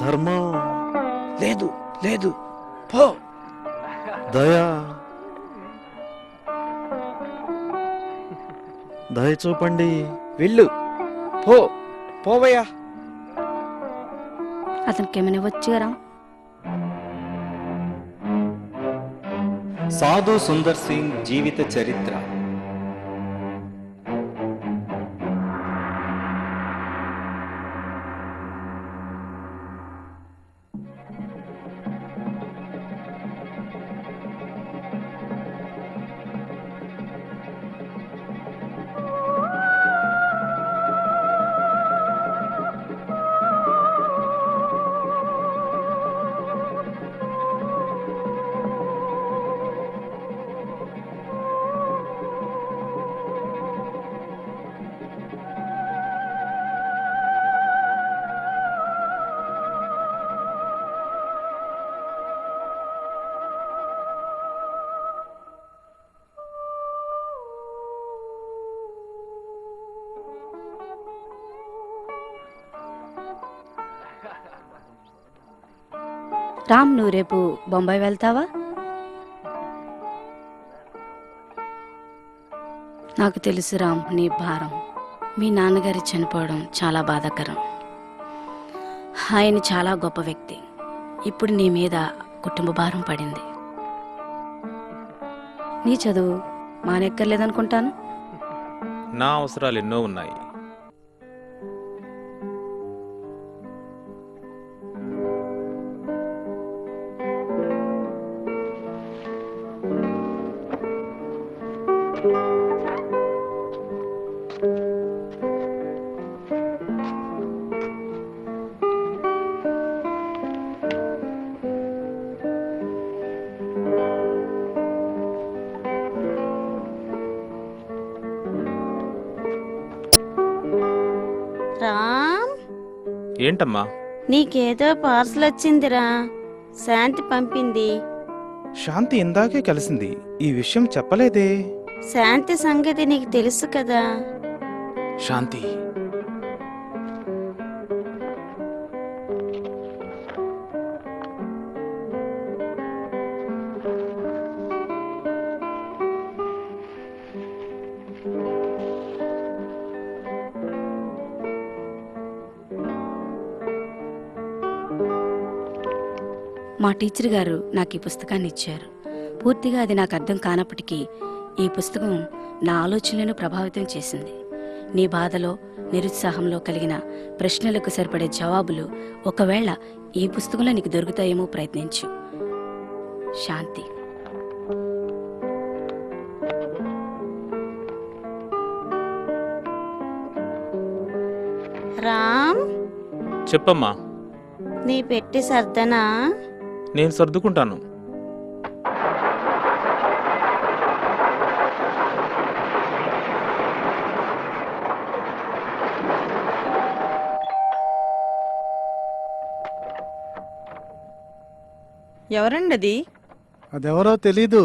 ధర్మం లేదు లేదు, పో. దయా దయ చూపండి. వెళ్ళు, పో, పోవయ్యా. అతనికి ఏమైనా వచ్చారా? సాధు సుందర్ సింగ్ జీవిత చరిత్ర. రామ్, నువ్వు రేపు బొంబాయి వెళ్తావా? నాకు తెలుసు రామ్, నీ భారం. మీ నాన్నగారి చనిపోవడం చాలా బాధాకరం. ఆయన చాలా గొప్ప వ్యక్తి. ఇప్పుడు నీ మీద కుటుంబ భారం పడింది. నీ చదువు మానెక్కర్లేదనుకుంటాను. నా అవసరాలు ఎన్నో ఉన్నాయి. రామ్, ఏంటమ్మా? నీకేదో పార్సల్ వచ్చిందిరా. శాంతి పంపింది. శాంతి ఇందాకే కలిసింది, ఈ విషయం చెప్పలేదే. శాంతి సంగతి నీకు తెలుసు కదా. శాంతి, మా టీచర్ గారు నాకు ఈ పుస్తకాన్ని ఇచ్చారు. పూర్తిగా అది నాకు అర్థం కానప్పటికీ ఈ పుస్తకం నా ఆలోచనలను ప్రభావితం చేసింది. నీ బాధలో, నిరుత్సాహంలో కలిగిన ప్రశ్నలకు సరిపడే జవాబులు ఒకవేళ ఈ పుస్తకంలో నీకు దొరుకుతాయేమో ప్రయత్నించు. శాంతి. రామ్, చెప్పమ్మా. నీ పెట్టి సర్దనా? నేను సర్దుకుంటాను. ఎవరండి అది? అదెవరో తెలీదు.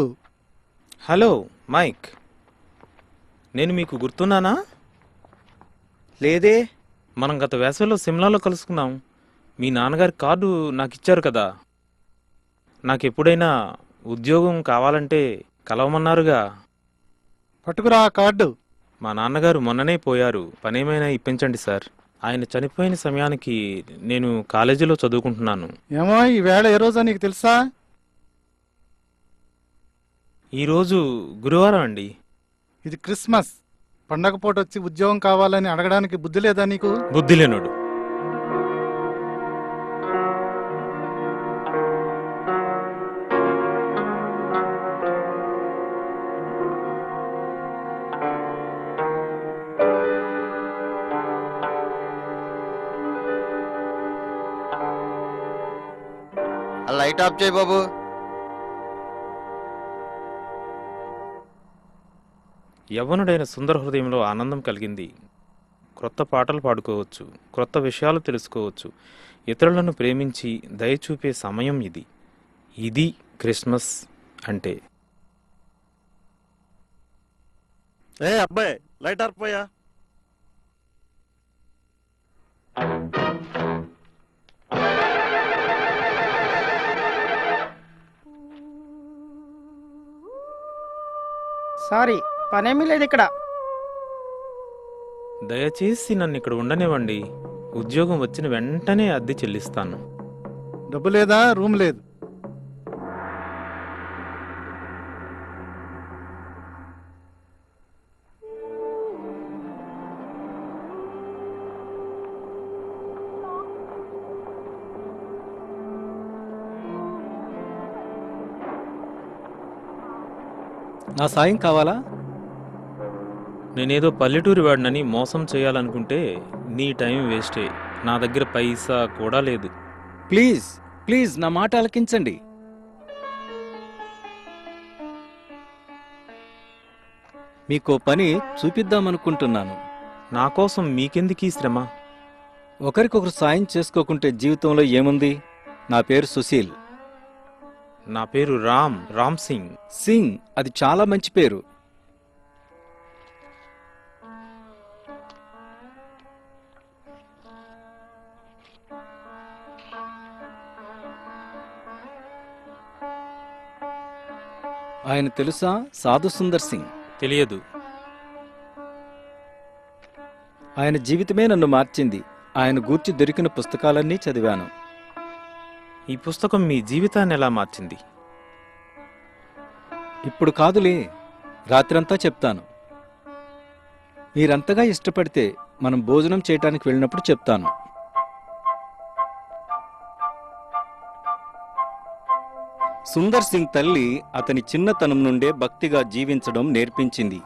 హలో మైక్, నేను మీకు గుర్తున్నానా? లేదే. మనం గత వేసవిలో సిమ్లాలో కలుసుకున్నాం. మీ నాన్నగారి కార్డు నాకు ఇచ్చారు కదా. నాకు ఎప్పుడైనా ఉద్యోగం కావాలంటే కలవమన్నారుగా. పట్టుకురా ఆ కార్డు. మా నాన్నగారు మొన్ననే పోయారు. పనేమైనా ఇప్పించండి సార్. ఆయన చనిపోయిన సమయానికి నేను కాలేజీలో చదువుకుంటున్నాను. ఏమో ఈవేళ ఏ రోజో నీకు తెలుసా? ఈరోజు గురువారం అండి. ఇది క్రిస్మస్ పండగ పూట వచ్చి ఉద్యోగం కావాలని అడగడానికి బుద్ధి లేదా నీకు? బుద్ధి లేనోడు. లైట్ ఆఫ్ చేయి బాబు. యవ్వనుడైన సుందర హృదయంలో ఆనందం కలిగింది. క్రొత్త పాటలు పాడుకోవచ్చు, క్రొత్త విషయాలు తెలుసుకోవచ్చు, ఇతరులను ప్రేమించి దయచూపే సమయం ఇది. ఇది క్రిస్మస్ అంటే. ఏ అబ్బాయి, లైట్ ఆర్పోయా. సారీ, పనేమీ లేదు ఇక్కడ. దయచేసి నన్ను ఇక్కడ ఉండనివ్వండి. ఉద్యోగం వచ్చిన వెంటనే అద్దె చెల్లిస్తాను. డబ్బు లేదా, రూమ్ లేదు. నా సాయం కావాలా? నేనేదో పల్లెటూరి వాడినని మోసం చేయాలనుకుంటే నీ టైం వేస్టే. నా దగ్గర పైసా కూడా లేదు. ప్లీజ్ ప్లీజ్ నా మాట ఆలకించండి. మీకో పని చూపిద్దామనుకుంటున్నాను. నా కోసం మీకెందుకీ శ్రమ? ఒకరికొకరు సాయం చేసుకోకుంటే జీవితంలో ఏముంది? నా పేరు సుశీల్. నా పేరు రామ్ సింగ్. సింగ్ అది చాలా మంచి పేరు. ఆయన తెలుసా? సాధు సుందర్ సింగ్. తెలియదు. ఆయన జీవితమే నన్ను మార్చింది. ఆయన గూర్చి దొరికిన పుస్తకాలన్నీ చదివాను. ఈ పుస్తకం మీ జీవితాన్ని ఎలా మార్చింది? ఇప్పుడు కాదులే, రాత్రంతా చెప్తాను. మీరంతగా ఇష్టపడితే మనం భోజనం చేయటానికి వెళ్ళినప్పుడు చెప్తాను. సుందర్ సింగ్ తల్లి అతని చిన్నతనం నుండే భక్తిగా జీవించడం నేర్పించింది.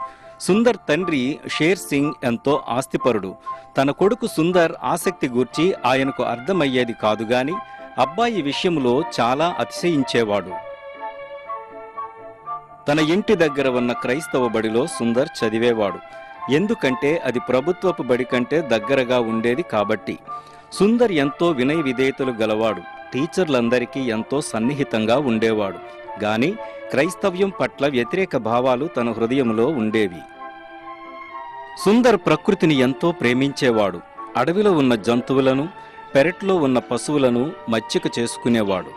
సుందర్ తండ్రి షేర్ సింగ్ ఎంతో ఆస్తిపరుడు. తన కొడుకు సుందర్ ఆసక్తి గూర్చి ఆయనకు అర్థమయ్యేది కాదుగాని అబ్బాయి విషయంలో చాలా అతిశయించేవాడు. తన ఇంటి దగ్గర ఉన్న క్రైస్తవ బడిలో సుందర్ చదివేవాడు. ఎందుకంటే అది ప్రభుత్వపు బడి కంటే దగ్గరగా ఉండేది కాబట్టి. సుందర్ ఎంతో వినయ విధేయతలు గలవాడు. టీచర్లందరికీ ఎంతో సన్నిహితంగా ఉండేవాడు. గాని క్రైస్తవ్యం పట్ల వ్యతిరేక భావాలు తన హృదయంలో ఉండేవి. సుందర్ ప్రకృతిని ఎంతో ప్రేమించేవాడు. అడవిలో ఉన్న జంతువులను, పెరట్లో ఉన్న పశువులను మచ్చిక చేసుకునేవాడు.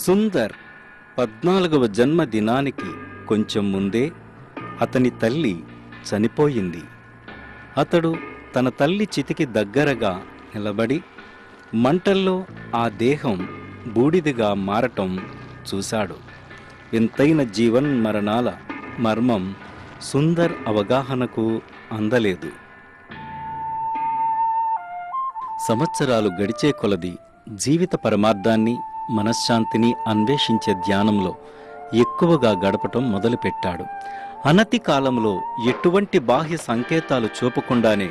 సుందర్ 14వ జన్మదినానికి కొంచెం ముందే అతని తల్లి చనిపోయింది. అతడు తన తల్లి చితికి దగ్గరగా నిలబడి మంటల్లో ఆ దేహం బూడిదిగా మారటం చూశాడు. వింతైన జీవన్మరణాల మర్మం సుందర్ అవగాహనకు అందలేదు. సంవత్సరాలు గడిచే కొలది జీవిత పరమార్థాన్ని, మనశ్శాంతిని అన్వేషించే ధ్యానంలో ఎక్కువగా గడపటం మొదలుపెట్టాడు. అనతి కాలంలో ఎటువంటి బాహ్య సంకేతాలు చూపకుండానే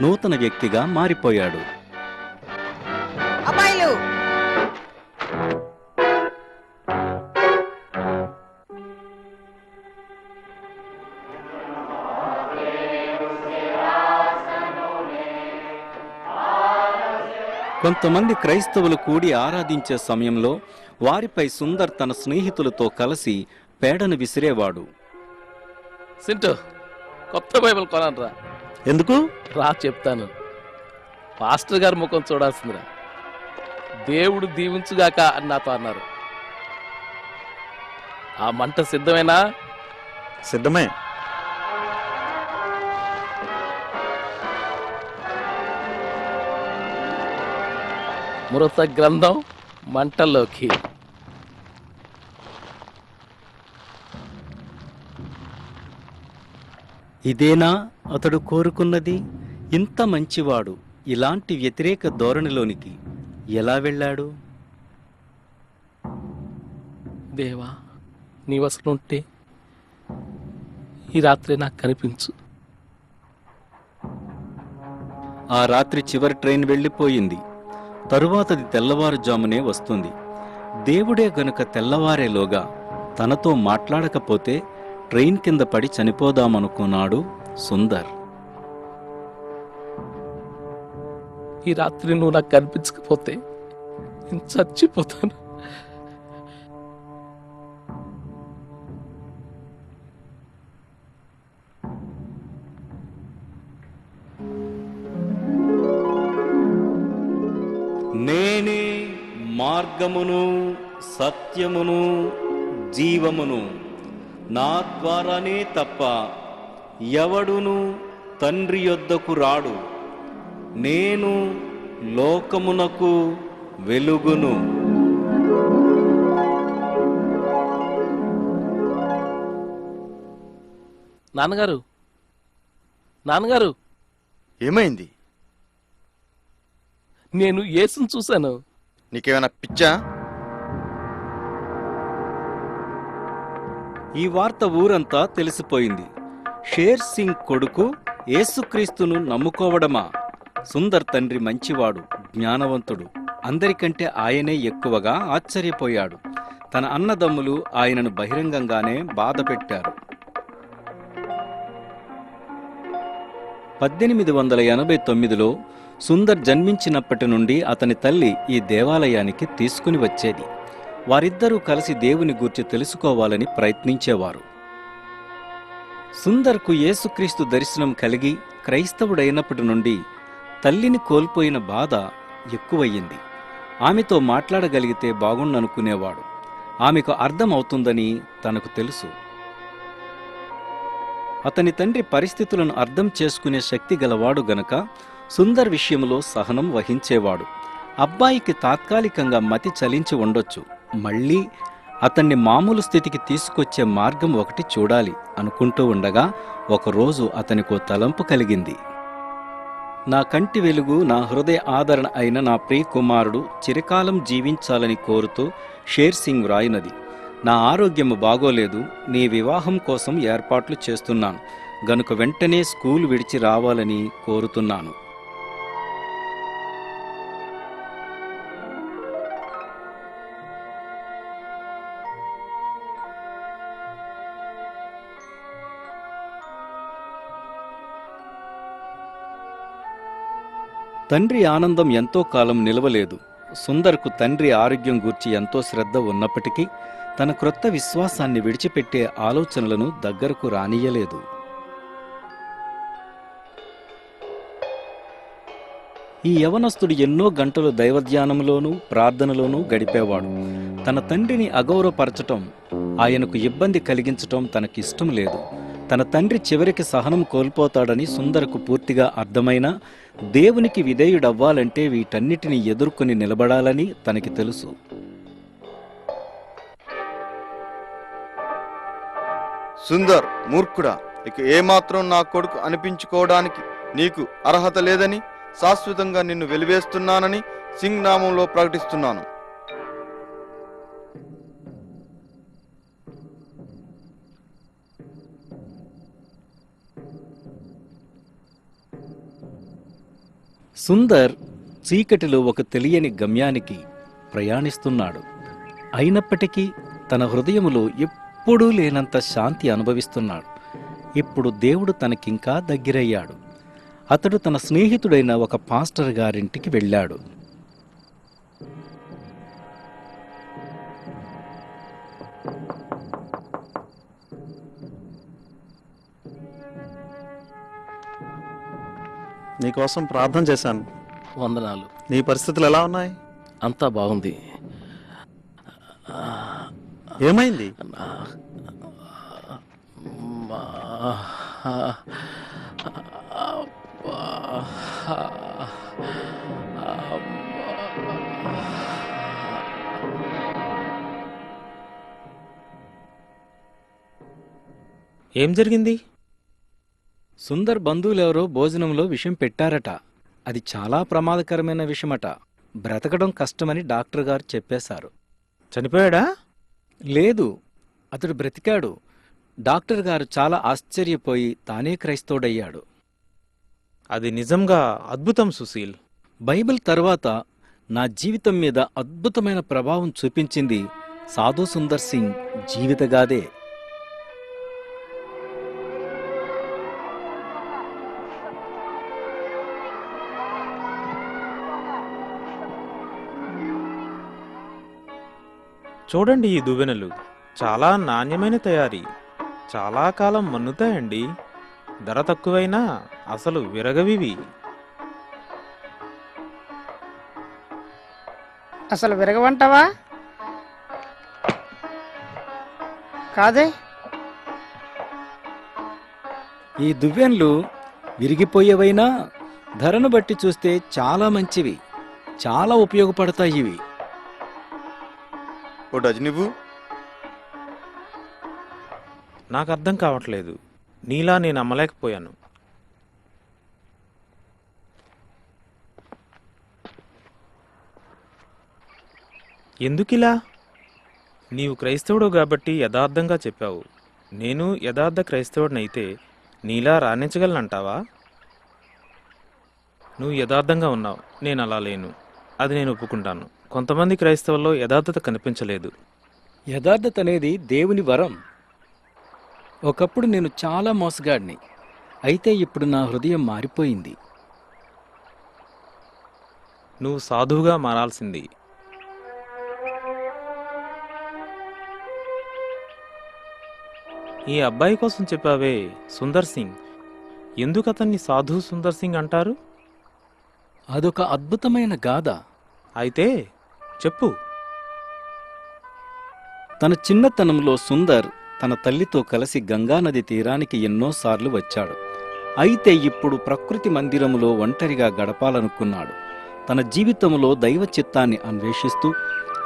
నూతన వ్యక్తిగా మారిపోయాడు. అబ్బాయిలు, కొంతమంది క్రైస్తవులు కూడి ఆరాధించే సమయంలో వారిపై సుందర్ తన స్నేహితులతో కలిసి పేడను విసిరేవాడు. సింటూ, కొత్త బైబిల్ కొనరా. ఎందుకు? రా చెప్తాను. పాస్టర్ గారి ముఖం చూడాల్సిందిరా. దేవుడు దీవించుగాక అని నాతో అన్నారు. ఆ మంట సిద్ధమేనా? సిద్ధమే. మృత గ్రంథం మంటల్లోకి. ఇదేనా అతడు కోరుకున్నది? ఇంత మంచివాడు ఇలాంటి వ్యతిరేక ధోరణిలోనికి ఎలా వెళ్ళాడు? దేవా, నీ వసలుంటే ఈ రాత్రి నాకు కనిపించు. ఆ రాత్రి చివరి ట్రైన్ వెళ్ళిపోయింది. తరువాతది తెల్లవారుజామునే వస్తుంది. దేవుడే గనుక తెల్లవారేలోగా తనతో మాట్లాడకపోతే ట్రైన్ కింద పడి చనిపోదామనుకున్నాడు సుందర్. ఈ రాత్రి నువ్వు నాకు కనిపించకపోతే నేను చచ్చిపోతాను. నేనే మార్గమును సత్యమును జీవమును నా ద్వారానే తప్ప ఎవడును తండ్రి యొద్దకు రాడు. నేను లోకమునకు వెలుగును. నాన్నగారు, నాన్నగారు, ఏమైంది? నేను యేసుని చూశాను. నీకేమైనా పిచ్చా? ఈ వార్త ఊరంతా తెలిసిపోయింది. షేర్ సింగ్ కొడుకు యేసుక్రీస్తును నమ్ముకోవడమా? సుందర్ తండ్రి మంచివాడు, జ్ఞానవంతుడు. అందరికంటే ఆయనే ఎక్కువగా ఆశ్చర్యపోయాడు. తన అన్నదమ్ములు ఆయనను బహిరంగంగానే బాధ పెట్టారు. 1889లో సుందర్ జన్మించినప్పటి నుండి అతని తల్లి ఈ దేవాలయానికి తీసుకుని వచ్చేది. వారిద్దరూ కలిసి దేవుని గూర్చి తెలుసుకోవాలని ప్రయత్నించేవారు. సుందర్కు యేసుక్రీస్తు దర్శనం కలిగి క్రైస్తవుడైనప్పటి నుండి తల్లిని కోల్పోయిన బాధ ఎక్కువయ్యింది. ఆమెతో మాట్లాడగలిగితే బాగుండనుకునేవాడు. ఆమెకు అర్థమవుతుందని తనకు తెలుసు. అతని తండ్రి పరిస్థితులను అర్థం చేసుకునే శక్తి గలవాడు గనక సుందర్ విషయంలో సహనం వహించేవాడు. అబ్బాయికి తాత్కాలికంగా మతి చలించి ఉండొచ్చు, మళ్ళీ అతన్ని మామూలు స్థితికి తీసుకొచ్చే మార్గం ఒకటి చూడాలి అనుకుంటూ ఉండగా ఒకరోజు అతనికో తలంపు కలిగింది. నా కంటి వెలుగు, నా హృదయ ఆదరణ అయిన నా ప్రియ కుమారుడు చిరకాలం జీవించాలని కోరుతూ షేర్ సింగ్ వ్రాయినది. నా ఆరోగ్యము బాగోలేదు, నీ వివాహం కోసం ఏర్పాట్లు చేస్తున్నాను గనుక వెంటనే స్కూల్ విడిచి రావాలని కోరుతున్నాను. తండ్రి ఆనందం ఎంతో కాలం నిలవలేదు. సుందర్కు తండ్రి ఆరోగ్యం గూర్చి ఎంతో శ్రద్ధ ఉన్నప్పటికీ తన క్రొత్త విశ్వాసాన్ని విడిచిపెట్టే ఆలోచనలను దగ్గరకు రానియ్యలేదు. ఈ యవనస్తుడు ఎన్నో గంటలు దైవధ్యానంలోనూ ప్రార్థనలోనూ గడిపేవాడు. తన తండ్రిని అగౌరవపరచటం, ఆయనకు ఇబ్బంది కలిగించటం తనకిష్టం లేదు. తన తండ్రి చివరికి సహనం కోల్పోతాడని సుందర్కు పూర్తిగా అర్థమైనా దేవునికి విధేయుడవ్వాలంటే వీటన్నిటిని ఎదుర్కొని నిలబడాలని తనకి తెలుసు. సుందర్ మూర్ఖుడా, ఇక ఏమాత్రం నా కొడుకు అనిపించుకోవడానికి నీకు అర్హత లేదని శాశ్వతంగా నిన్ను వెలివేస్తున్నానని సింగ్ నామంలో ప్రకటిస్తున్నాను. సుందర్ చీకటిలో ఒక తెలియని గమ్యానికి ప్రయాణిస్తున్నాడు. అయినప్పటికీ తన హృదయములో ఎప్పుడూ లేనంత శాంతి అనుభవిస్తున్నాడు. ఇప్పుడు దేవుడు తనకింకా దగ్గరయ్యాడు. అతడు తన స్నేహితుడైన ఒక పాస్టర్ గారింటికి వెళ్ళాడు. నీకోసం ప్రార్థన చేశాను. వందనాలు. నీ పరిస్థితులు ఎలా ఉన్నాయి? అంతా బాగుంది. ఏమైంది? ఏం జరిగింది? సుందర్ బంధువులెవరో భోజనంలో విషం పెట్టారట. అది చాలా ప్రమాదకరమైన విషమట. బ్రతకడం కష్టమని డాక్టర్ గారు చెప్పేశారు. చనిపోయాడా? లేదు, అతడు బ్రతికాడు. డాక్టర్ గారు చాలా ఆశ్చర్యపోయి తానే క్రైస్తవుడయ్యాడు. అది నిజంగా అద్భుతం సుశీల్. బైబిల్ తర్వాత నా జీవితం మీద అద్భుతమైన ప్రభావం చూపించింది సాధు సుందర్ సింగ్ జీవితగాథే. చూడండి, ఈ దువ్వెనలు చాలా నాణ్యమైన తయారీ. చాలా కాలం మన్నుతాయండి. ధర తక్కువైనా అసలు విరగవివి. అసలు విరగవంటావా? కాదే. ఈ దువ్వెన్లు విరిగిపోయేవైనా ధరను బట్టి చూస్తే చాలా మంచివి, చాలా ఉపయోగపడతాయి ఇవి. ఓ డజన్ నువ్వు నాకు అర్థం కావట్లేదు. నీలా నేను అమ్మలేకపోయాను. ఎందుకిలా? నీవు క్రైస్తవుడు కాబట్టి యథార్థంగా చెప్పావు. నేను యథార్థ క్రైస్తవుడినైతే నీలా రాణించగలనంటావా? నువ్వు యథార్థంగా ఉన్నావు, నేను అలా లేను. అది నేను ఒప్పుకుంటాను. కొంతమంది క్రైస్తవుల్లో యథార్థత కనిపించలేదు. యథార్థత అనేది దేవుని వరం. ఒకప్పుడు నేను చాలా మోసగాడిని, అయితే ఇప్పుడు నా హృదయం మారిపోయింది. నువ్వు సాధువుగా మారాల్సింది. ఈ అబ్బాయి కోసం చెప్పావే, సుందర్ సింగ్, ఎందుకు అతన్ని సాధు సుందర్ సింగ్ అంటారు? అదొక అద్భుతమైన గాథ. అయితే చెప్పు. తన చిన్నతనంలో సుందర్ తన తల్లితో కలిసి గంగానది తీరానికి ఎన్నోసార్లు వచ్చాడు. అయితే ఇప్పుడు ప్రకృతి మందిరములో ఒంటరిగా గడపాలనుకున్నాడు. తన జీవితంలో దైవ చిత్తాన్ని అన్వేషిస్తూ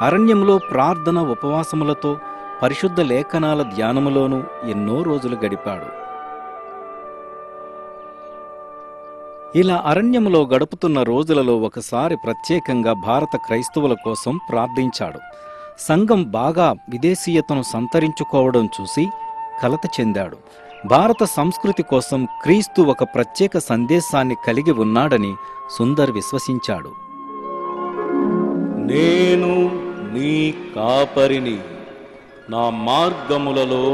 అరణ్యంలో ప్రార్థన ఉపవాసములతో పరిశుద్ధ లేఖనాల ధ్యానములోనూ ఎన్నో రోజులు గడిపాడు. ఇలా అరణ్యములో గడుపుతున్న రోజులలో ఒకసారి ప్రత్యేకంగా భారత క్రైస్తవుల కోసం ప్రార్థించాడు. సంఘం బాగా విదేశీయతను సంతరించుకోవడం చూసి కలత చెందాడు. భారత సంస్కృతి కోసం క్రీస్తు ఒక ప్రత్యేక సందేశాన్ని కలిగి ఉన్నాడని సుందర్ విశ్వసించాడు. నేను నీ కాపరిని, నా మార్గములలో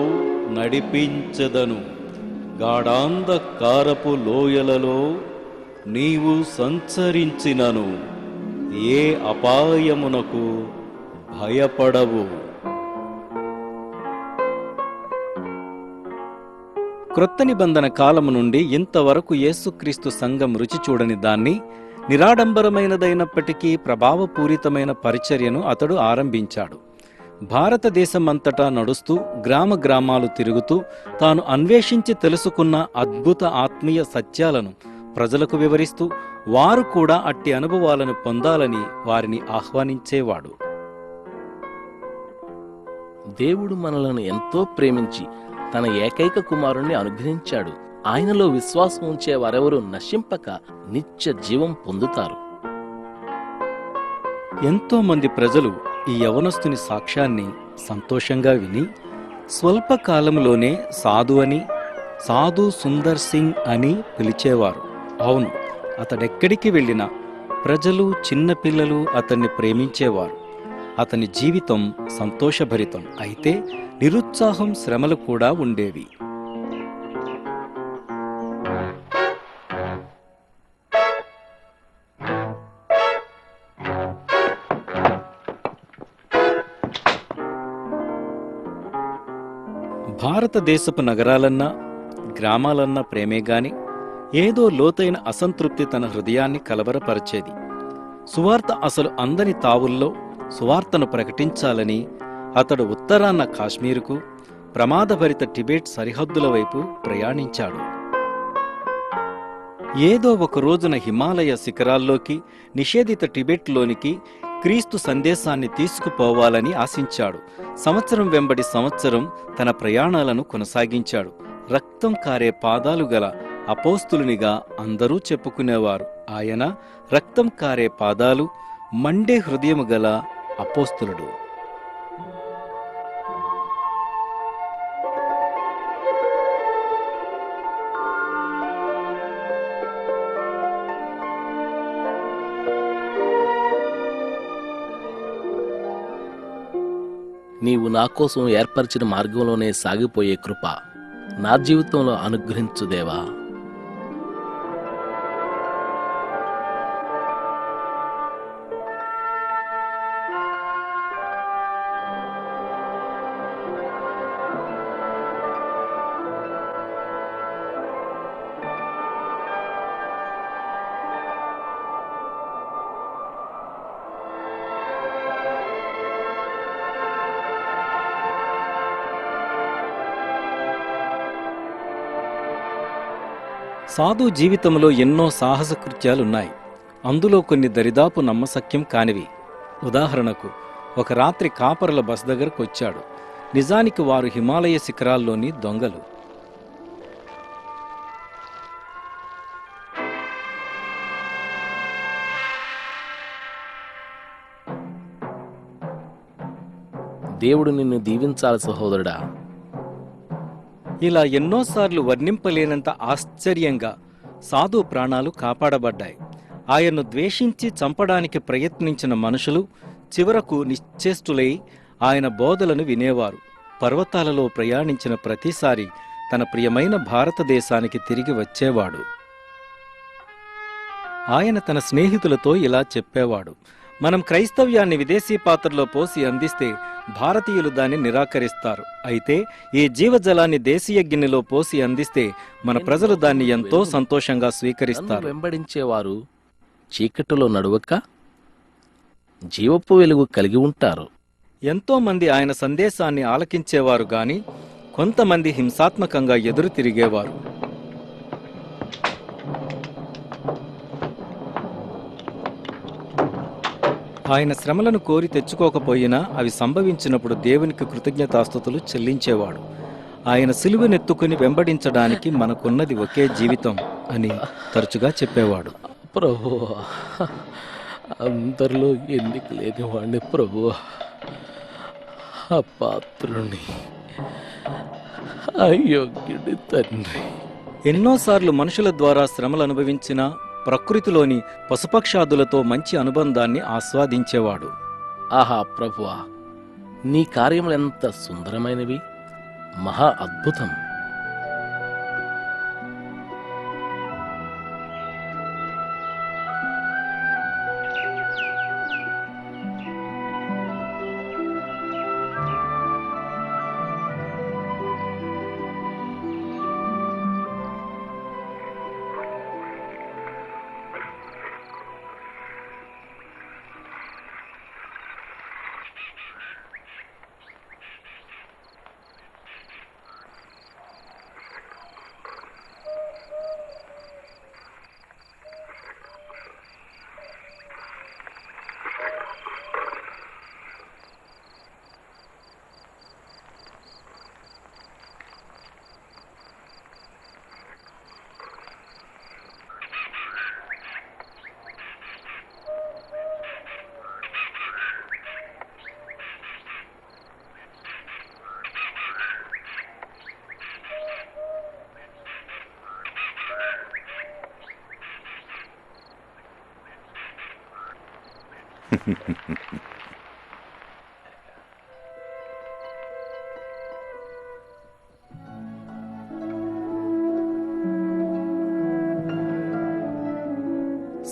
నడిపించదను. గాఢాంధకారపు లోయలలో నీవు సంచరించినను ఏ అపాయమునకు భయపడవు. క్రొత్త నిబంధన కాలము నుండి ఇంతవరకు యేసుక్రీస్తు సంఘం రుచి చూడని దాన్ని, నిరాడంబరమైనదైనప్పటికీ ప్రభావపూరితమైన పరిచర్యను అతడు ఆరంభించాడు. భారతదేశమంతటా నడుస్తూ గ్రామ గ్రామాలు తిరుగుతూ తాను అన్వేషించి తెలుసుకున్న అద్భుత ఆత్మీయ సత్యాలను ప్రజలకు వివరిస్తూ వారు కూడా అట్టి అనుభవాలను పొందాలని వారిని ఆహ్వానించేవాడు. దేవుడు మనలను ఎంతో ప్రేమించి తన ఏకైక కుమారుణ్ణి అనుగ్రహించాడు. ఆయనలో విశ్వాసం ఉంచే వారెవరూ నశింపక నిత్య జీవం పొందుతారు. ఎంతో మంది ప్రజలు ఈ యవనస్తుని సాక్ష్యాన్ని సంతోషంగా విని స్వల్పకాలంలోనే సాధు అని, సాధు సుందర్ సింగ్ అని పిలిచేవారు. అవును, అతడెక్కడికి వెళ్ళినా ప్రజలు, చిన్నపిల్లలు అతన్ని ప్రేమించేవారు. అతని జీవితం సంతోషభరితం, అయితే నిరుత్సాహం, శ్రమలు కూడా ఉండేవి. భారతదేశపు నగరాలన్నా గ్రామాలన్నా ప్రేమే గాని ఏదో లోతైన అసంతృప్తి తన హృదయాన్ని కలవరపరిచేది. సువార్త అసలు అందని తావుల్లో సువార్తను ప్రకటించాలని అతడు ఉత్తరాన కాశ్మీరుకు, ప్రమాదభరిత టిబెట్ సరిహద్దుల వైపు ప్రయాణించాడు. ఏదో ఒక రోజున హిమాలయ శిఖరాల్లోకి, నిషేధిత టిబెట్లోనికి క్రీస్తు సందేశాన్ని తీసుకుపోవాలని ఆశించాడు. సంవత్సరం వెంబడి సంవత్సరం తన ప్రయాణాలను కొనసాగించాడు. రక్తం కారే పాదాలు గల అపోస్తులునిగా అందరూ చెప్పుకునేవారు. ఆయన రక్తం కారే పాదాలు, మండే హృదయము గల అపోస్తులుడు. నీవు నా కోసం ఏర్పరిచిన మార్గంలోనే సాగిపోయే కృప నా జీవితంలో అనుగ్రహించు దేవా. సాధు జీవితంలో ఎన్నో సాహస కృత్యాలున్నాయి. అందులో కొన్ని దరిదాపు నమ్మశక్యం కానివి. ఉదాహరణకు, ఒక రాత్రి కాపరుల బస్ దగ్గరకు వచ్చాడు. నిజానికి వారు హిమాలయ శిఖరాల్లోని దొంగలు. దేవుడు నిన్ను దీవించాలి సహోదరుడా. ఇలా ఎన్నోసార్లు వర్ణింపలేనంత ఆశ్చర్యంగా సాధు ప్రాణాలు కాపాడబడ్డాయి. ఆయన్ను ద్వేషించి చంపడానికి ప్రయత్నించిన మనుషులు చివరకు నిశ్చేష్టులై ఆయన బోధలను వినేవారు. పర్వతాలలో ప్రయాణించిన ప్రతిసారి తన ప్రియమైన భారతదేశానికి తిరిగి వచ్చేవాడు. ఆయన తన స్నేహితులతో ఇలా చెప్పేవాడు: మనం క్రైస్తవ్యాన్ని విదేశీ పాత్రలో పోసి అందిస్తే భారతీయులు దాన్ని నిరాకరిస్తారు. అయితే ఈ జీవజలాన్ని దేశీయ గిన్నెలో పోసి అందిస్తే మన ప్రజలు దాన్ని ఎంతో సంతోషంగా నన్ను స్వీకరిస్తారు. వెంబడించేవారు చీకటిలో నడువక జీవపు వెలుగు కలిగి ఉంటారు. ఎంతో మంది ఆయన సందేశాన్ని ఆలకించేవారు గాని కొంతమంది హింసాత్మకంగా ఎదురు తిరిగేవారు. ఆయన శ్రమలను కోరి తెచ్చుకోకపోయినా అవి సంభవించినప్పుడు దేవునికి కృతజ్ఞతాస్తుతులు చెల్లించేవాడు. ఆయన సిలువనెత్తుకుని వెంబడించడానికి మనకున్నది ఒకే జీవితం అని తరచుగా చెప్పేవాడు. ప్రభువా, అందరిలో ఎన్నిక లేనివాణ్ణి ప్రభువా, అపాత్రుని, అయోగ్యుడి తండ్రి. ఎన్నోసార్లు మనుషుల ద్వారా శ్రమలు అనుభవించిన ప్రకృతిలోని పశుపక్షాదులతో మంచి అనుబంధాన్ని ఆస్వాదించేవాడు. ఆహా ప్రభువా, నీ కార్యములు ఎంత సుందరమైనవి, మహా అద్భుతం.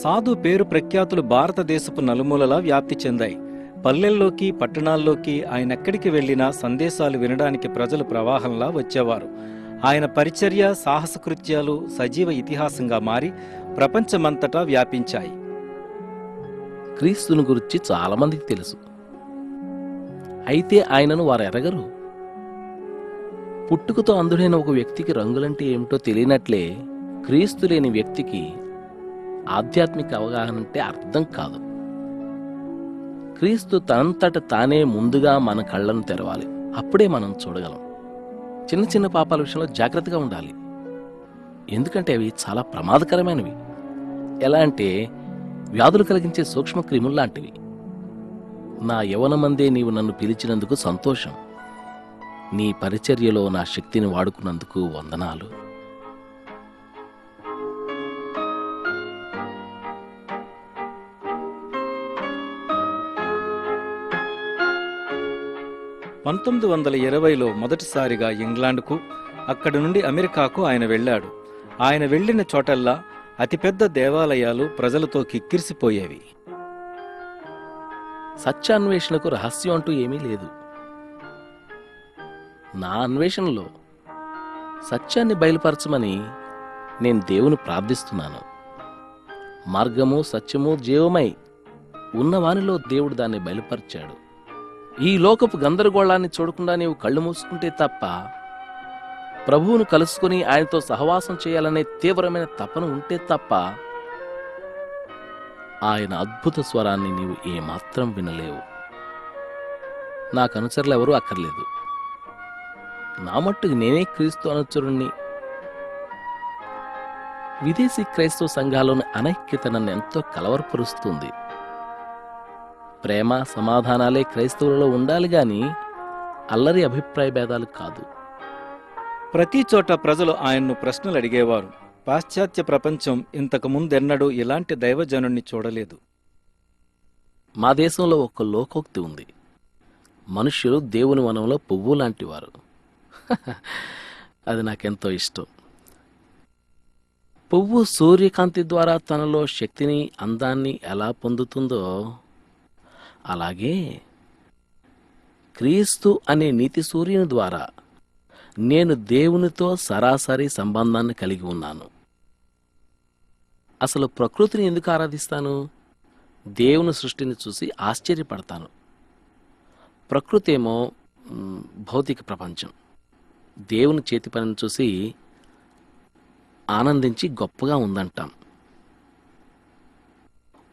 సాధు పేరు ప్రఖ్యాతులు భారతదేశపు నలుమూలలా వ్యాప్తి చెందాయి. పల్లెల్లోకి పట్టణాల్లోకి ఆయనెక్కడికి వెళ్లినా సందేశాలు వినడానికి ప్రజలు ప్రవాహంలా వచ్చేవారు. ఆయన పరిచర్య, సాహసకృత్యాలు సజీవ ఇతిహాసంగా మారి ప్రపంచమంతటా వ్యాపించాయి. క్రీస్తుని గురించి చాలా మందికి తెలుసు, అయితే ఆయనను వారు ఎరగరు. పుట్టుకతో అంధుడైన ఒక వ్యక్తికి రంగులంటే ఏమిటో తెలియనట్లే క్రీస్తు లేని వ్యక్తికి ఆధ్యాత్మిక అవగాహన అంటే అర్థం కాదు. క్రీస్తు తనంతట తానే ముందుగా మన కళ్ళను తెరవాలి, అప్పుడే మనం చూడగలం. చిన్న చిన్న పాపాల విషయంలో జాగ్రత్తగా ఉండాలి, ఎందుకంటే అవి చాలా ప్రమాదకరమైనవి. ఎలా అంటే వ్యాధులు కలిగించే సూక్ష్మ క్రిముల్లాంటివి. నా యవనమందే నీవు నన్ను పిలిచినందుకు సంతోషం. నీ పరిచర్యలో నా శక్తిని వాడుకున్నందుకు వందనాలు. పంతొమ్మిది 1920లో మొదటిసారిగా ఇంగ్లాండ్కు, అక్కడి నుండి అమెరికాకు ఆయన వెళ్ళాడు. ఆయన వెళ్ళిన చోటల్లా అతిపెద్ద దేవాలయాలు ప్రజలతో కిక్కిరిసిపోయేవి. సత్యాన్వేషణకు రహస్యం అంటూ ఏమీ లేదు. నా అన్వేషణలో సత్యాన్ని బయలుపరచమని నేను దేవుని ప్రార్థిస్తున్నాను. మార్గము, సత్యము, జీవమై ఉన్నవానిలో దేవుడు దాన్ని బయలుపరిచాడు. ఈ లోకపు గందరగోళాన్ని చూడకుండా నీవు కళ్ళు మూసుకుంటే తప్ప ప్రభువును కలుసుకుని ఆయనతో సహవాసం చేయాలనే తీవ్రమైన తపన ఉంటే తప్ప ఆయన అద్భుత స్వరాన్ని నీవు ఏమాత్రం వినలేవు. నాకు అనుచరులు ఎవరూ అక్కర్లేదు. నా మట్టుకు నేనే క్రీస్తు అనుచరుణ్ణి. విదేశీ క్రైస్తవ సంఘాల్లోని అనైక్యత నన్ను ఎంతో కలవరపరుస్తుంది. ప్రేమ సమాధానాలే క్రైస్తవులలో ఉండాలి గాని అల్లరి అభిప్రాయ భేదాలు కాదు. ప్రతి చోట ప్రజలు ఆయన్ను ప్రశ్నలు అడిగేవారు. పాశ్చాత్య ప్రపంచం ఇంతకు ముందెన్నడూ ఇలాంటి దైవజనుణ్ణి చూడలేదు. మా దేశంలో ఒక లోకోక్తి ఉంది, మనుష్యులు దేవుని వనంలో పువ్వు లాంటివారు. అది నాకెంతో ఇష్టం. పువ్వు సూర్యకాంతి ద్వారా తనలో శక్తిని అందాన్ని ఎలా పొందుతుందో అలాగే క్రీస్తు అనే నీతి సూర్యుని ద్వారా నేను దేవునితో సరాసరి సంబంధాన్ని కలిగి ఉన్నాను. అసలు ప్రకృతిని ఎందుకు ఆరాధిస్తాను? దేవుని సృష్టిని చూసి ఆశ్చర్యపడతాను. ప్రకృతి ఏమో భౌతిక ప్రపంచం. దేవుని చేతి పనిని చూసి ఆనందించి గొప్పగా ఉందంటాం.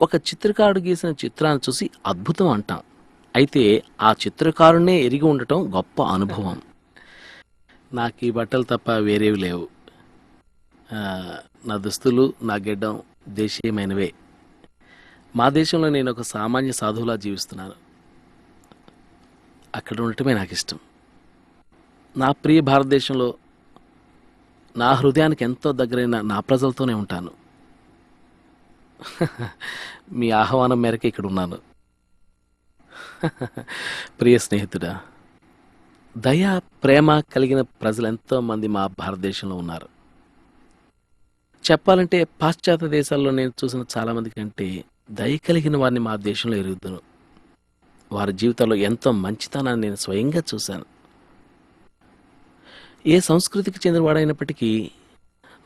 ఒక చిత్రకారుడు గీసిన చిత్రాన్ని చూసి అద్భుతం అంటాం. అయితే ఆ చిత్రకారుణ్ణే ఎరిగి ఉండటం గొప్ప అనుభవం. నాకు ఈ బట్టలు తప్ప వేరేవి లేవు. నా దుస్తులు, నా గెడ్డం దేశీయమైనవే. మా దేశంలో నేను ఒక సామాన్య సాధువులా జీవిస్తున్నాను. అక్కడ ఉండటమే నాకు ఇష్టం. నా ప్రియ భారతదేశంలో నా హృదయానికి ఎంతో దగ్గరైన నా ప్రజలతోనే ఉంటాను. మీ ఆహ్వానం మేరకు ఇక్కడ ఉన్నాను. ప్రియ స్నేహితుడా, దయ ప్రేమ కలిగిన ప్రజలు ఎంతో మంది మా భారతదేశంలో ఉన్నారు. చెప్పాలంటే పాశ్చాత్య దేశాల్లో నేను చూసిన చాలామంది కంటే దయ కలిగిన వారిని మా దేశంలో ఎరుగుదును. వారి జీవితాల్లో ఎంతో మంచితనాన్ని నేను స్వయంగా చూశాను. ఏ సంస్కృతికి చెందినవాడైనప్పటికీ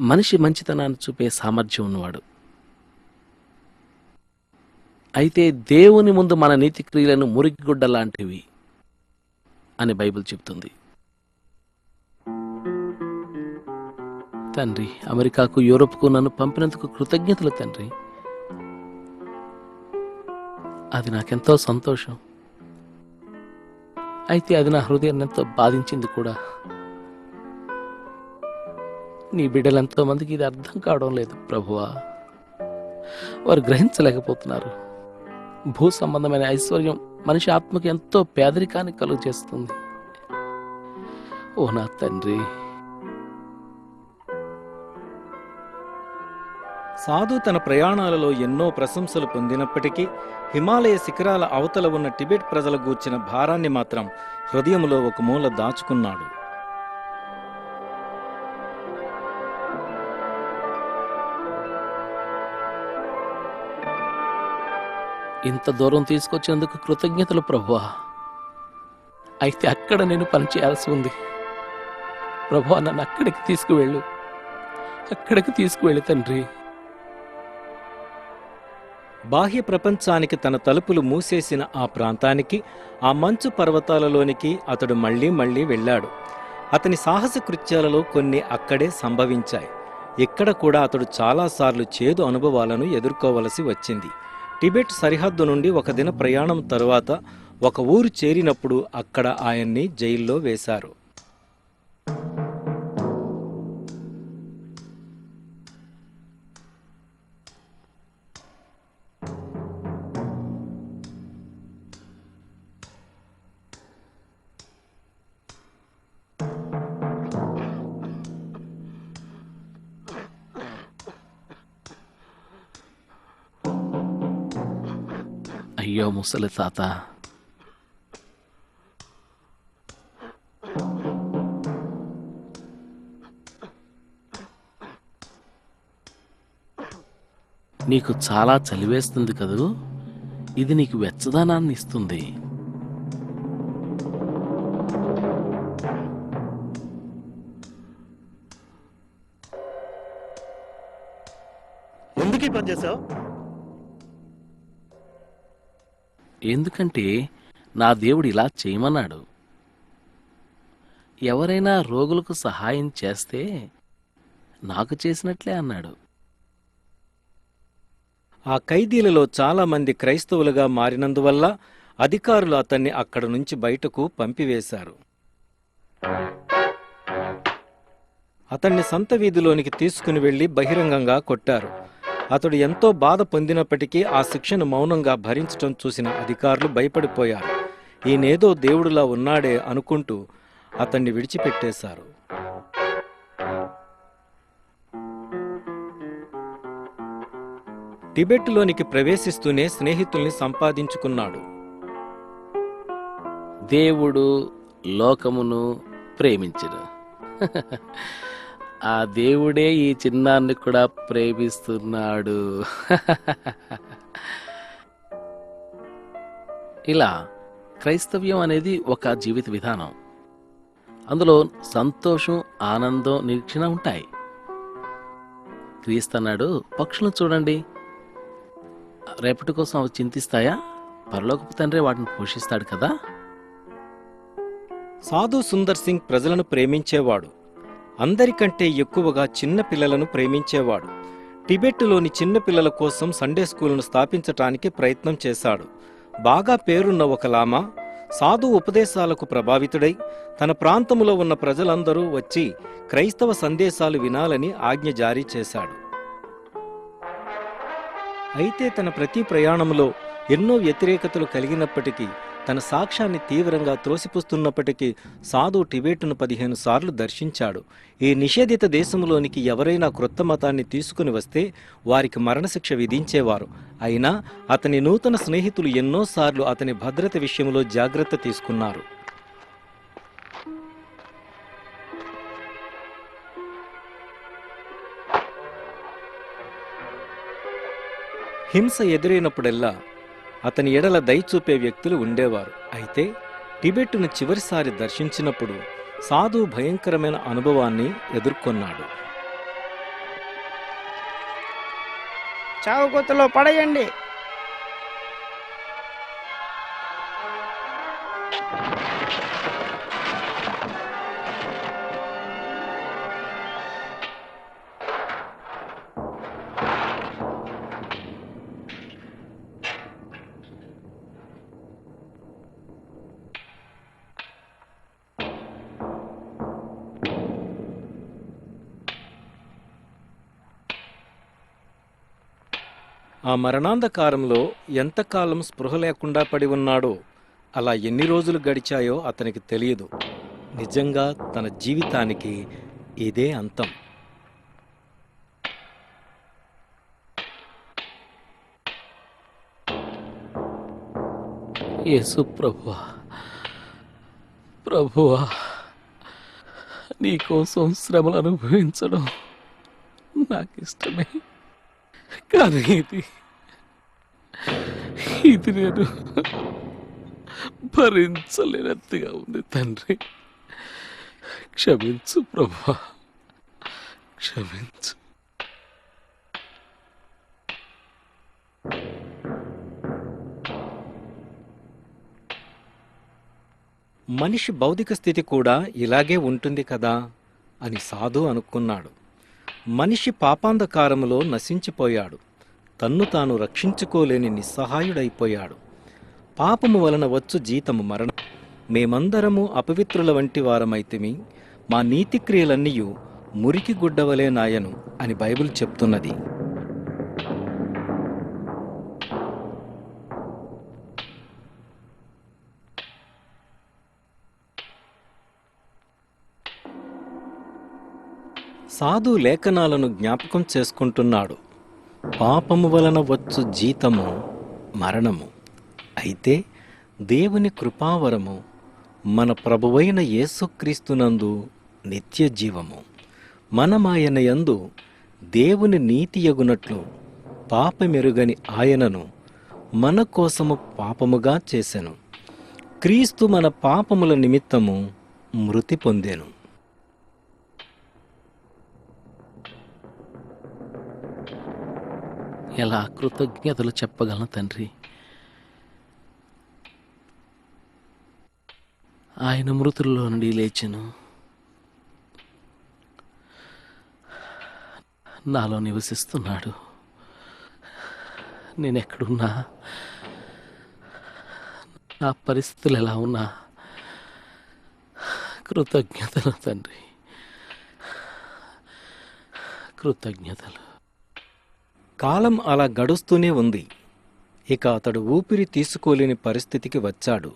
మనిషి మంచితనాన్ని చూపే సామర్థ్యం ఉన్నవాడు. అయితే దేవుని ముందు మన నీతి క్రియలను మురికిగుడ్డ లాంటివి అని బైబిల్ చెప్తుంది. తండ్రి, అమెరికాకు, యూరోప్కు నన్ను పంపినందుకు కృతజ్ఞతలు తండ్రి. అది నాకెంతో సంతోషం. అయితే అది నా హృదయాన్ని ఎంతో బాధించింది కూడా. నీ బిడ్డలెంతో మందికి ఇది అర్థం కావడం లేదు ప్రభువా. వారు గ్రహించలేకపోతున్నారు. భూ సంబంధమైన ఐశ్వర్యం మనిషి ఆత్మకి ఎంతో పేదరికాన్ని కలుగు చేస్తుంది. ఓ నా తండ్రి. సాధు తన ప్రయాణాలలో ఎన్నో ప్రశంసలు పొందినప్పటికీ హిమాలయ శిఖరాల అవతల ఉన్న టిబెట్ ప్రజల గూర్చిన భారాన్ని మాత్రం హృదయంలో ఒక మూల దాచుకున్నాడు. ఇంత దూరం తీసుకొచ్చినందుకు కృతజ్ఞతలు ప్రభువా. అయితే అక్కడ నేను పనిచేయాల్సి ఉంది. ప్రభువా, నన్ను అక్కడికి తీసుకువెళ్ళు తండ్రి. బాహ్య ప్రపంచానికి తన తలుపులు మూసేసిన ఆ ప్రాంతానికి, ఆ మంచు పర్వతాలలోనికి అతడు మళ్ళీ వెళ్ళాడు. అతని సాహస కృత్యాలలో కొన్ని అక్కడే సంభవించాయి. ఇక్కడ కూడా అతడు చాలాసార్లు చేదు అనుభవాలను ఎదుర్కోవలసి వచ్చింది. టిబెట్ సరిహద్దు నుండి ఒక దిన ప్రయాణం తరువాత ఒక ఊరు చేరినప్పుడు అక్కడ ఆయన్ని జైల్లో వేశారు. అయ్యో ముసలి తాత, నీకు చాలా చలివేస్తుంది కదూ. ఇది నీకు వెచ్చదనాన్ని ఇస్తుంది. ఎందుకు ఈ పని చేసావు? ఎందుకంటే నా దేవుడు ఇలా చేయమన్నాడు. ఎవరైనా రోగులకు సహాయం చేస్తే నాకు చేసినట్లే అన్నాడు. ఆ ఖైదీలలో చాలామంది క్రైస్తవులుగా మారినందువల్ల అధికారులు అతన్ని అక్కడ నుంచి బయటకు పంపివేశారు. అతన్ని సంత వీధిలోనికి తీసుకుని వెళ్లి బహిరంగంగా కొట్టారు. అతడు ఎంతో బాధ పొందినప్పటికీ ఆ శిక్షను మౌనంగా భరించటం చూసిన అధికారులు భయపడిపోయారు. ఈయనేదో దేవుడులా ఉన్నాడే అనుకుంటూ అతన్ని విడిచిపెట్టేశారు. టిబెట్లోనికి ప్రవేశిస్తూనే స్నేహితుల్ని సంపాదించుకున్నాడు. దేవుడు లోకమును ప్రేమించెను. ఆ దేవుడే ఈ చిన్నాన్ని కూడా ప్రేమిస్తున్నాడు. ఇలా క్రైస్తవ్యం అనేది ఒక జీవిత విధానం. అందులో సంతోషం, ఆనందం, నిరీక్షణ ఉంటాయి. క్రీస్తన్నాడు, పక్షులను చూడండి, రేపటి కోసం అవి చింతిస్తాయా? పరలోకపు తండ్రి వాటిని పోషిస్తాడు కదా. సాధు సుందర్ సింగ్ ప్రజలను ప్రేమించేవాడు. అందరికంటే ఎక్కువగా చిన్న పిల్లలను ప్రేమించేవాడు. టిబెట్లోని చిన్న పిల్లల కోసం సండే స్కూలును స్థాపించటానికి ప్రయత్నం చేశాడు. బాగా పేరున్న ఒక లామా సాధు ఉపదేశాలకు ప్రభావితుడై తన ప్రాంతములో ఉన్న ప్రజలందరూ వచ్చి క్రైస్తవ సందేశాలు వినాలని ఆజ్ఞ జారీ చేశాడు. అయితే తన ప్రతి ప్రయాణంలో ఎన్నో వ్యతిరేకతలు కలిగినప్పటికీ, తన సాక్ష్యాన్ని తీవ్రంగా త్రోసిపుస్తున్నప్పటికీ సాధు టిబెట్ను 15 సార్లు దర్శించాడు. ఈ నిషేధిత దేశంలోనికి ఎవరైనా క్రొత్త మతాన్ని తీసుకుని వస్తే వారికి మరణశిక్ష విధించేవారు. అయినా అతని నూతన స్నేహితులు ఎన్నోసార్లు అతని భద్రత విషయంలో జాగ్రత్త తీసుకున్నారు. హింస ఎదురైనప్పుడెల్లా అతని ఎడల దయ చూపే వ్యక్తులు ఉండేవారు. అయితే టిబెట్టును చివరిసారి దర్శించినప్పుడు సాధు భయంకరమైన అనుభవాన్ని ఎదుర్కొన్నాడు. చావు కొత్తలో పడేయండి. ఆ మరణాంధకారంలో ఎంతకాలం స్పృహ లేకుండా పడి ఉన్నాడో, అలా ఎన్ని రోజులు గడిచాయో అతనికి తెలియదు. నిజంగా తన జీవితానికి ఇదే అంతం. యేసు ప్రభువా, ప్రభువా, నీకోసం శ్రమలు అనుభవించడం నాకు ఇష్టమే, కానీ ఇది నేను భరించలేనట్టుగా ఉంది తండ్రి. క్షమించు ప్రభువా, క్షమించు. మనిషి భౌతిక స్థితి కూడా ఇలాగే ఉంటుంది కదా అని సాధు అనుకున్నాడు. మనిషి పాపాంధకారములో నశించిపోయాడు. తన్ను తాను రక్షించుకోలేని నిస్సహాయుడైపోయాడు. పాపము వలన వచ్చు జీతము మరణం. మేమందరము అపవిత్రుల వంటి వారమైతిమి, మా నీతిక్రియలన్నీయు మురికి గుడ్డవలే నాయను అని బైబిల్ చెప్తున్నది. సాధు లేఖనాలను జ్ఞాపకం చేసుకుంటున్నాడు. పాపము వలన వచ్చు జీతము మరణము, అయితే దేవుని కృపావరము మన ప్రభువైన యేసుక్రీస్తునందు నిత్య జీవము. మనమాయన యందు దేవుని నీతియగునట్లు పాపమెరుగని ఆయనను మన కోసము పాపముగా చేసెను. క్రీస్తు మన పాపముల నిమిత్తము మృతి పొందెను. ఎలా కృతజ్ఞతలు చెప్పగలను తండ్రి. ఆయన మృతుల్లో నుండి లేచెను, నాలో నివసిస్తున్నాడు. నేనెక్కడున్నా, నా పరిస్థితులు ఎలా ఉన్నా, కృతజ్ఞతలు తండ్రి, కృతజ్ఞతలు. కాలం అలా గడుస్తూనే ఉంది. ఇక అతడు ఊపిరి తీసుకోలేని పరిస్థితికి వచ్చాడు.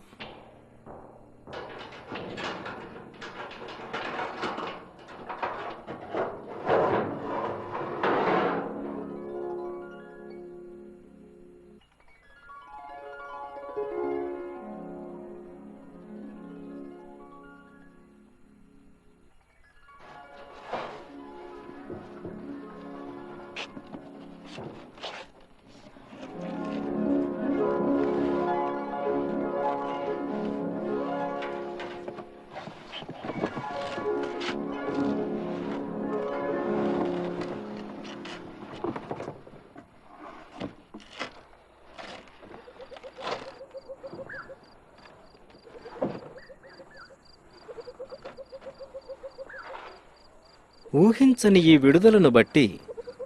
ఊహించని ఈ విడుదలను బట్టి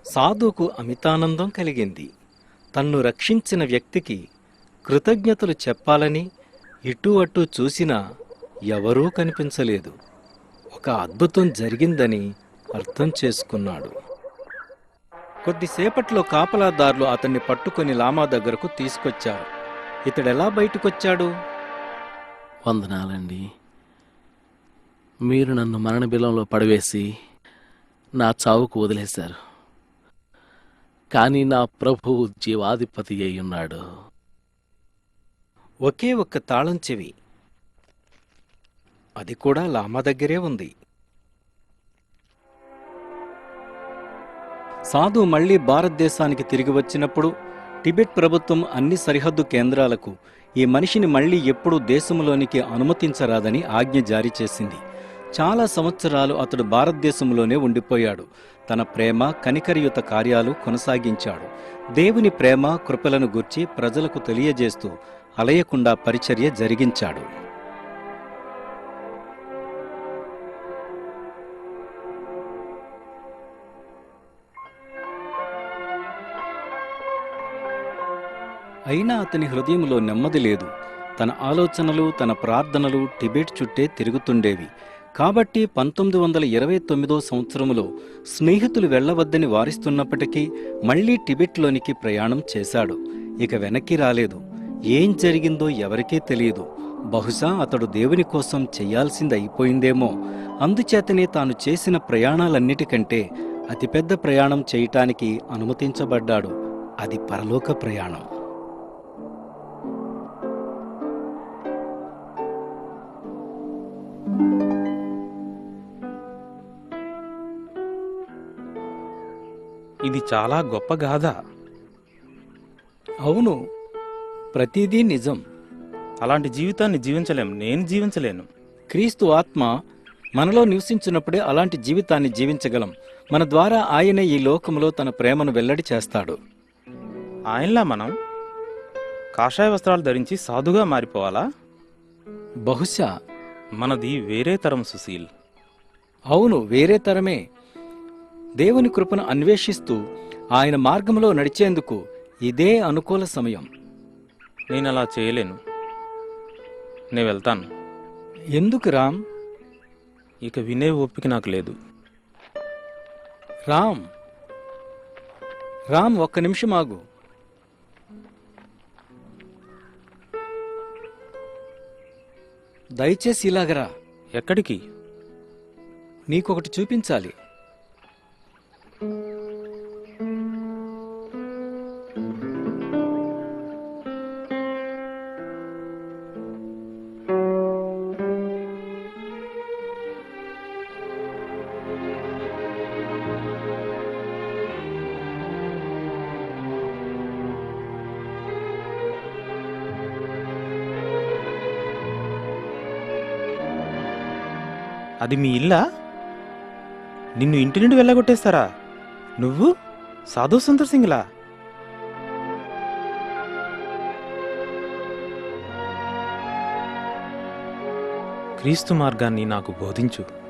సాధుకు అమితానందం కలిగింది. తన్ను రక్షించిన వ్యక్తికి కృతజ్ఞతలు చెప్పాలని ఇటు అటు చూసినా ఎవరూ కనిపించలేదు. ఒక అద్భుతం జరిగిందని అర్థం చేసుకున్నాడు. కొద్దిసేపట్లో కాపలాదారులు అతన్ని పట్టుకొని లామా దగ్గరకు తీసుకొచ్చారు. ఇతడెలా బయటకొచ్చాడు? వందనాలండి. మీరు నన్ను మరణబిలంలో పడవేసి నా చావుకు వదిలేశారు. కానీ నా ప్రభువు జీవాధిపతి అయి ఉన్నాడు. ఒకే ఒక్క తాళం చెవి, అది కూడా లామా దగ్గరే ఉంది. సాధు మళ్లీ భారతదేశానికి తిరిగి వచ్చినప్పుడు టిబెట్ ప్రభుత్వం అన్ని సరిహద్దు కేంద్రాలకు ఈ మనిషిని మళ్లీ ఎప్పుడూ దేశంలోనికి అనుమతించరాదని ఆజ్ఞ జారీ చేసింది. చాలా సంవత్సరాలు అతడు భారతదేశంలోనే ఉండిపోయాడు. తన ప్రేమ కనికరయుత కార్యాలు కొనసాగించాడు. దేవుని ప్రేమ కృపలను గూర్చి ప్రజలకు తెలియజేస్తూ అలయకుండా పరిచర్య జరిగించాడు. అయినా అతని హృదయంలో నెమ్మది లేదు. తన ఆలోచనలు, తన ప్రార్థనలు టిబెట్ చుట్టే తిరుగుతుండేవి. కాబట్టి 1929 సంవత్సరంలో స్నేహితులు వెళ్లవద్దని వారిస్తున్నప్పటికీ మళ్లీ టిబెట్లోనికి ప్రయాణం చేశాడు. ఇక వెనక్కి రాలేదు. ఏం జరిగిందో ఎవరికీ తెలియదు. బహుశా అతడు దేవుని కోసం చెయ్యాల్సింది అయిపోయిందేమో. అందుచేతనే తాను చేసిన ప్రయాణాలన్నిటికంటే అతిపెద్ద ప్రయాణం చేయటానికి అనుమతించబడ్డాడు. అది పరలోక ప్రయాణం. ఇది చాలా గొప్ప గాథ. అవును, ప్రతిదీ నిజం. అలాంటి జీవితాన్ని జీవించలేం. నేను జీవించలేను. క్రీస్తు ఆత్మ మనలో నివసించినప్పుడే అలాంటి జీవితాన్ని జీవించగలం. మన ద్వారా ఆయనే ఈ లోకంలో తన ప్రేమను వెల్లడి చేస్తాడు. ఆయనలా మనం కాషాయ వస్త్రాలు ధరించి సాధుగా మారిపోవాలా? బహుశా. మనది వేరే తరం సుశీల్. అవును, వేరే తరమే. దేవుని కృపను అన్వేషిస్తూ ఆయన మార్గంలో నడిచేందుకు ఇదే అనుకూల సమయం. నేను అలా చేయలేను. నేను వెళ్తాను. ఎందుకు రామ్? ఇక వినే ఓపిక నాకు లేదు. రామ్, రామ్, ఒక్క నిమిషం ఆగు. దయచేసి ఇలాగరా. ఎక్కడికి? నీకొకటి చూపించాలి. అది మీ ఇల్లా? నిన్ను ఇంటి నుండి వెళ్ళగొట్టేస్తారా? నువ్వు సాధు సుందర్ సింగ్లా? క్రీస్తు మార్గాన్ని నాకు బోధించు.